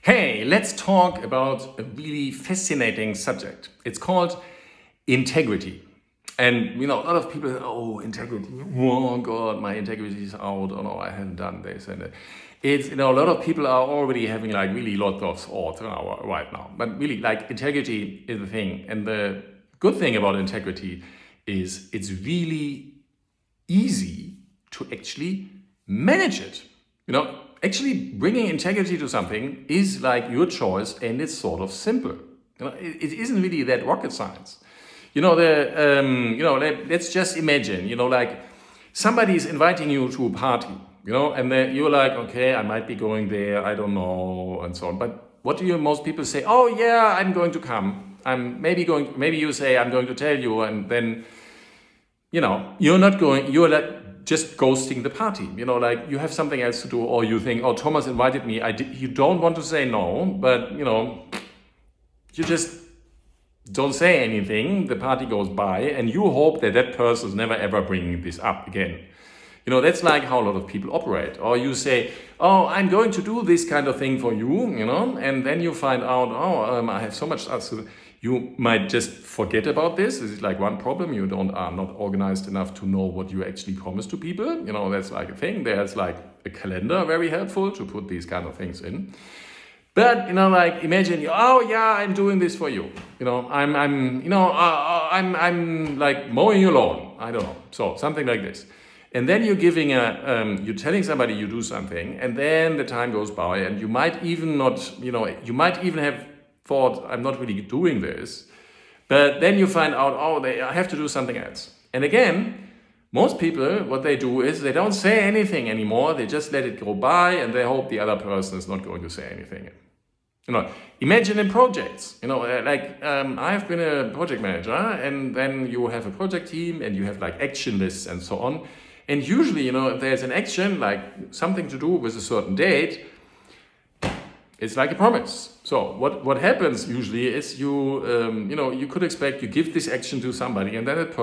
Hey, let's talk about a really fascinating subject. It's called integrity. And a lot of people, oh, integrity. Oh God, my integrity is out. Oh no, I haven't done this. And it's, a lot of people are already having like really lots of thoughts right now. But really, like integrity is the thing. And the good thing about integrity is it's really easy to actually manage it. Actually bringing integrity to something is like your choice, and it's sort of simple. It isn't really that rocket science. Let's just imagine, like somebody is inviting you to a party, and then you're like, okay, I might be going there, I don't know, and so on. But what do most people say? Oh yeah, I'm going to come. I'm maybe going. Maybe you say I'm going to tell you, and then you're not going, you're like just ghosting the party. Like you have something else to do, or you think, oh, Thomas invited me. You don't want to say no, but you just don't say anything. The party goes by, and you hope that person is never ever bringing this up again. That's like how a lot of people operate. Or you say, oh, I'm going to do this kind of thing for you, and then you find out, I have so much stuff. You might just forget about this. This is like one problem. You are not organized enough to know what you actually promise to people. That's like a thing. There's like a calendar, very helpful to put these kind of things in. But like imagine, oh yeah, I'm doing this for you. I'm like mowing your lawn. I don't know. So something like this. And then you're giving you're telling somebody you do something, and then the time goes by, and you might even not, you might even have thought, I'm not really doing this. But then you find out, I have to do something else. And again, most people, what they do is they don't say anything anymore. They just let it go by, and they hope the other person is not going to say anything. Imagine in projects, I've been a project manager, and then you have a project team, and you have like action lists and so on. And usually, if there's an action, like something to do with a certain date, it's like a promise. So what happens usually is you could expect you give this action to somebody, and then if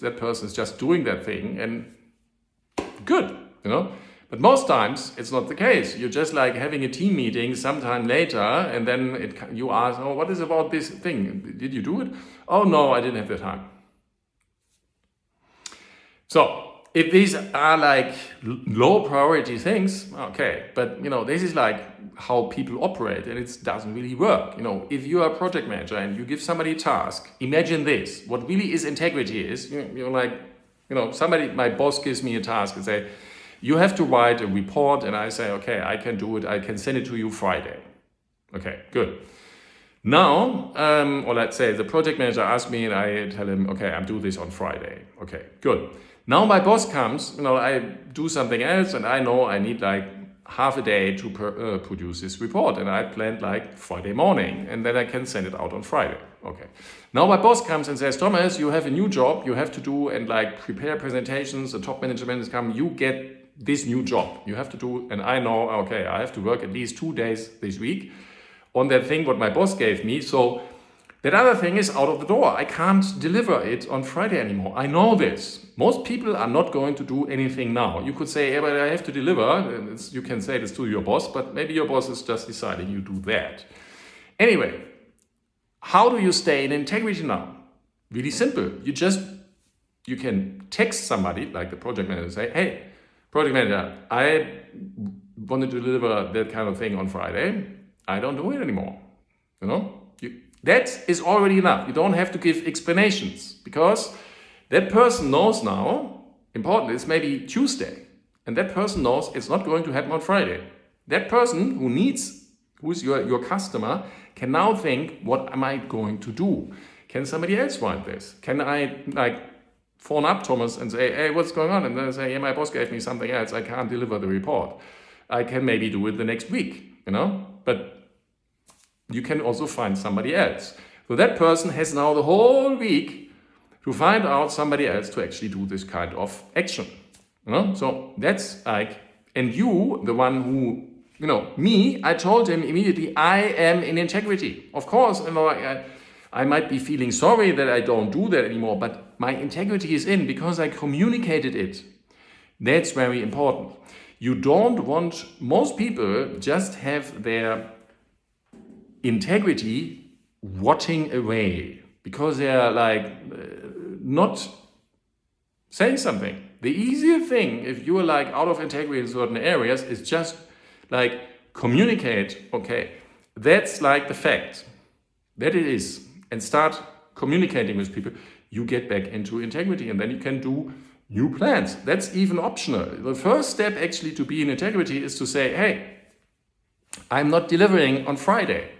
that person is just doing that thing, and good, But most times it's not the case. You're just like having a team meeting sometime later, and then you ask, oh, what is about this thing? Did you do it? Oh no, I didn't have the time. So if these are like low priority things, okay, but this is like how people operate, and it doesn't really work. If you are a project manager and you give somebody a task, imagine this. What really is integrity is, my boss gives me a task and say, you have to write a report, and I say, okay, I can do it. I can send it to you Friday. Okay, good. Now, or let's say the project manager asks me, and I tell him, okay, I'm doing this on Friday. Okay, good. Now my boss comes, I do something else, and I know I need like half a day to produce this report, and I planned like Friday morning, and then I can send it out on Friday. Okay. Now my boss comes and says, Thomas, you have a new job you have to do, and like prepare presentations. The top management is coming. You get this new job you have to do, and I know, okay, I have to work at least 2 days this week on that thing what my boss gave me. So that other thing is out of the door. I can't deliver it on Friday anymore. I know this. Most people are not going to do anything now. You could say, yeah, but I have to deliver. You can say this to your boss, but maybe your boss is just deciding you do that. Anyway, how do you stay in integrity now? Really simple. You can text somebody, like the project manager, say, hey, project manager, I wanted to deliver that kind of thing on Friday. I don't do it anymore. That is already enough. You don't have to give explanations, because that person knows now, important, it's maybe Tuesday, and that person knows it's not going to happen on Friday. That person who is your customer, can now think, what am I going to do? Can somebody else write this? Can I phone up Thomas and say, hey, what's going on? And then say, yeah, my boss gave me something else. I can't deliver the report. I can maybe do it the next week, But you can also find somebody else. So that person has now the whole week to find out somebody else to actually do this kind of action. So that's like, and you, the one who, me, I told him immediately, I am in integrity. Of course, I might be feeling sorry that I don't do that anymore, but my integrity is in because I communicated it. That's very important. You don't want, most people just have their integrity rotting away because they are like not saying something. The easier thing, if you are like out of integrity in certain areas, is just like communicate, okay, that's like the fact, that it is, and start communicating with people. You get back into integrity and then you can do new plans. That's even optional. The first step actually to be in integrity is to say, hey, I'm not delivering on Friday.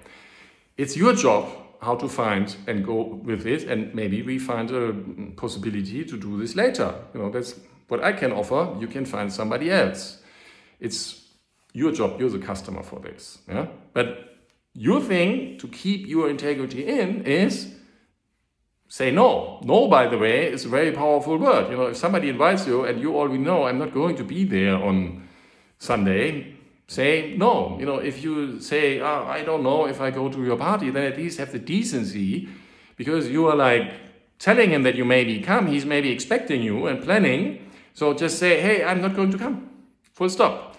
It's your job how to find and go with it, and maybe we find a possibility to do this later. That's what I can offer. You can find somebody else. It's your job. You're the customer for this. Yeah? But your thing to keep your integrity in is say no. No, by the way, is a very powerful word. If somebody invites you and you already know I'm not going to be there on Sunday, say no. If you say, I don't know if I go to your party, then at least have the decency, because you are like telling him that you maybe come. He's maybe expecting you and planning. So just say, hey, I'm not going to come. Full stop.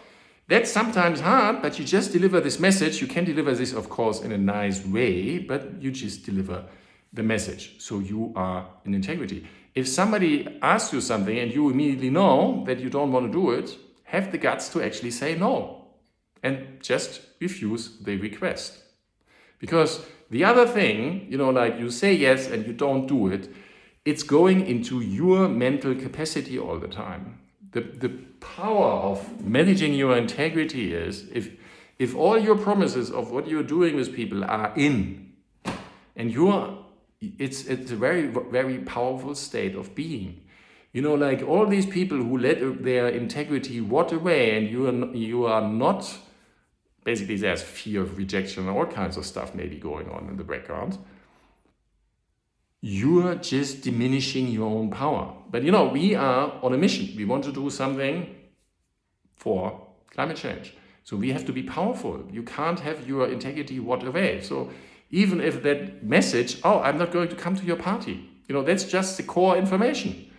That's sometimes hard, but you just deliver this message. You can deliver this, of course, in a nice way, but you just deliver the message. So you are in integrity. If somebody asks you something and you immediately know that you don't want to do it, have the guts to actually say no and just refuse the request. Because the other thing, like you say yes and you don't do it, it's going into your mental capacity all the time. The power of managing your integrity is if all your promises of what you're doing with people are in, and it's a very, very powerful state of being. Like all these people who let their integrity rot away, and you are not, basically there's fear of rejection and all kinds of stuff maybe going on in the background. You are just diminishing your own power. But we are on a mission. We want to do something for climate change. So we have to be powerful. You can't have your integrity rot away. So even if that message, I'm not going to come to your party, that's just the core information.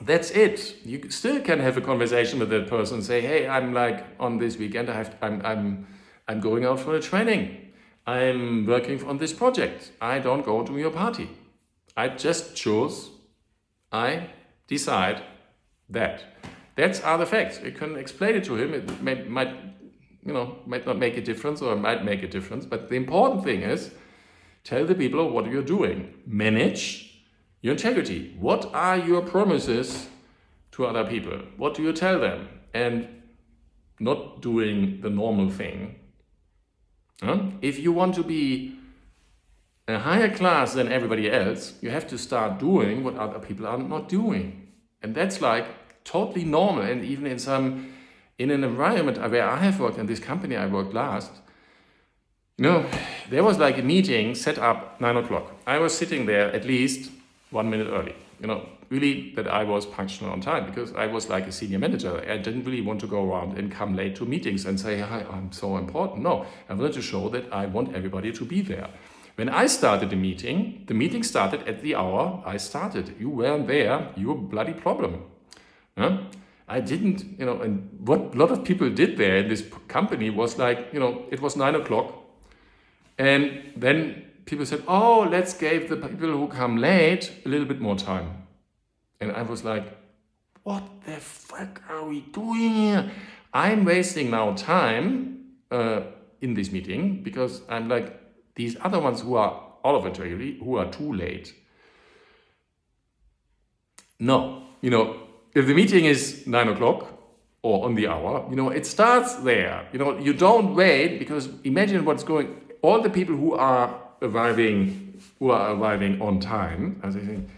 That's it. You still can have a conversation with that person and say, hey, I'm like on this weekend, I'm going out for a training. I'm working on this project. I don't go to your party. I just choose, I decide that. That's are the facts. You can explain it to him. It might not make a difference, or it might make a difference. But the important thing is, tell the people what you're doing. Manage your integrity. What are your promises to other people? What do you tell them? And not doing the normal thing. If you want to be a higher class than everybody else, you have to start doing what other people are not doing. And that's like totally normal. And even in an environment where I have worked, in this company I worked last, there was like a meeting set up 9:00. I was sitting there at least 1 minute early, really that I was punctual on time, because I was like a senior manager. I didn't really want to go around and come late to meetings and say, hi, I'm so important. No, I wanted to show that I want everybody to be there. When I started the meeting started at the hour I started. You weren't there, your bloody problem. I didn't, and what a lot of people did there in this company was like, it was 9:00. And then people said, let's give the people who come late a little bit more time. And I was like, what the fuck are we doing here? I'm wasting now time in this meeting, because I'm like, these other ones who are out of integrity, who are too late. No, if the meeting is 9:00 or on the hour, it starts there. You don't wait, because imagine what's going. All the people who are arriving on time, as I think,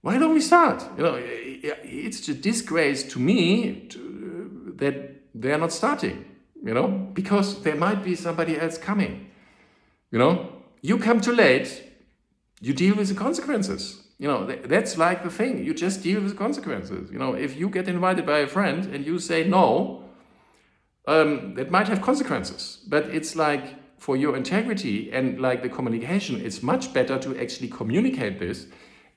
why don't we start? It's a disgrace to me that they're not starting. Because there might be somebody else coming. You come too late, you deal with the consequences. That's like the thing. You just deal with the consequences. If you get invited by a friend and you say no, that might have consequences. But it's like, for your integrity and like the communication, it's much better to actually communicate this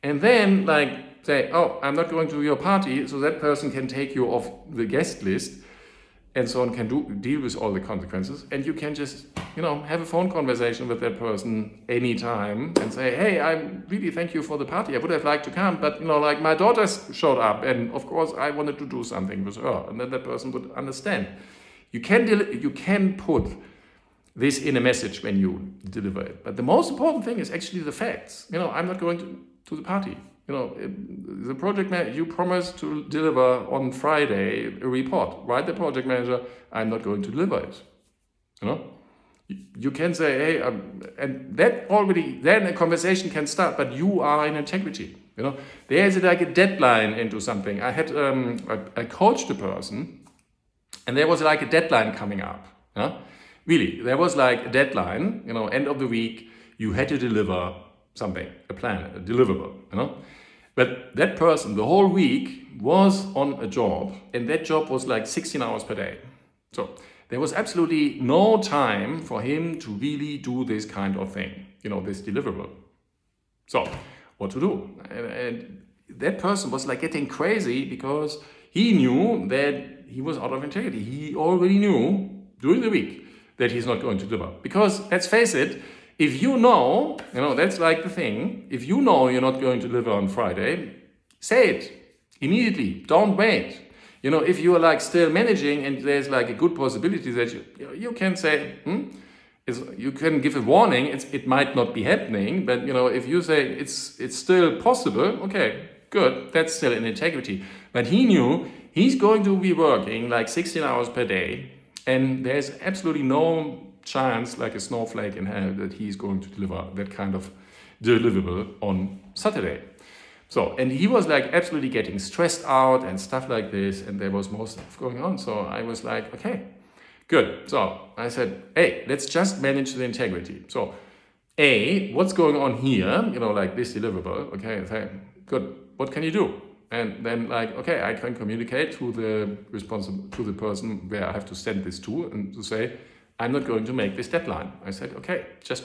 and then like say, I'm not going to your party, so that person can take you off the guest list. and so on, can deal with all the consequences, and you can just, have a phone conversation with that person anytime and say, hey, I really thank you for the party. I would have liked to come, but like my daughter showed up, and of course I wanted to do something with her, and then that person would understand. You can put this in a message when you deliver it, but the most important thing is actually the facts. I'm not going to the party. The project manager, you promised to deliver on Friday a report. Write the project manager, I'm not going to deliver it. You can say, hey, and that already, then a conversation can start, but you are in integrity. There's like a deadline into something. I had, I coached a person, and there was like a deadline coming up. Really, there was like a deadline, end of the week, you had to deliver something, a plan, a deliverable, But that person, the whole week, was on a job, and that job was like 16 hours per day. So there was absolutely no time for him to really do this kind of thing, this deliverable. So what to do? And that person was like getting crazy because he knew that he was out of integrity. He already knew during the week that he's not going to deliver. Because let's face it, if that's like the thing, if you know you're not going to deliver on Friday, say it immediately, don't wait. If you are like still managing and there's like a good possibility that you can say, you can give a warning, it might not be happening, but if you say it's still possible, okay, good, that's still in integrity. But he knew he's going to be working like 16 hours per day, and there's absolutely no chance, like a snowflake in hell, that he's going to deliver that kind of deliverable on Saturday. So, and he was like absolutely getting stressed out and stuff like this, and there was more stuff going on. So I was like, okay, good. So I said, hey, let's just manage the integrity. So what's going on here, like this deliverable, okay, I say, good, what can you do? And then okay, I can communicate to the person where I have to send this to, and to say, I'm not going to make this deadline. I said, okay, just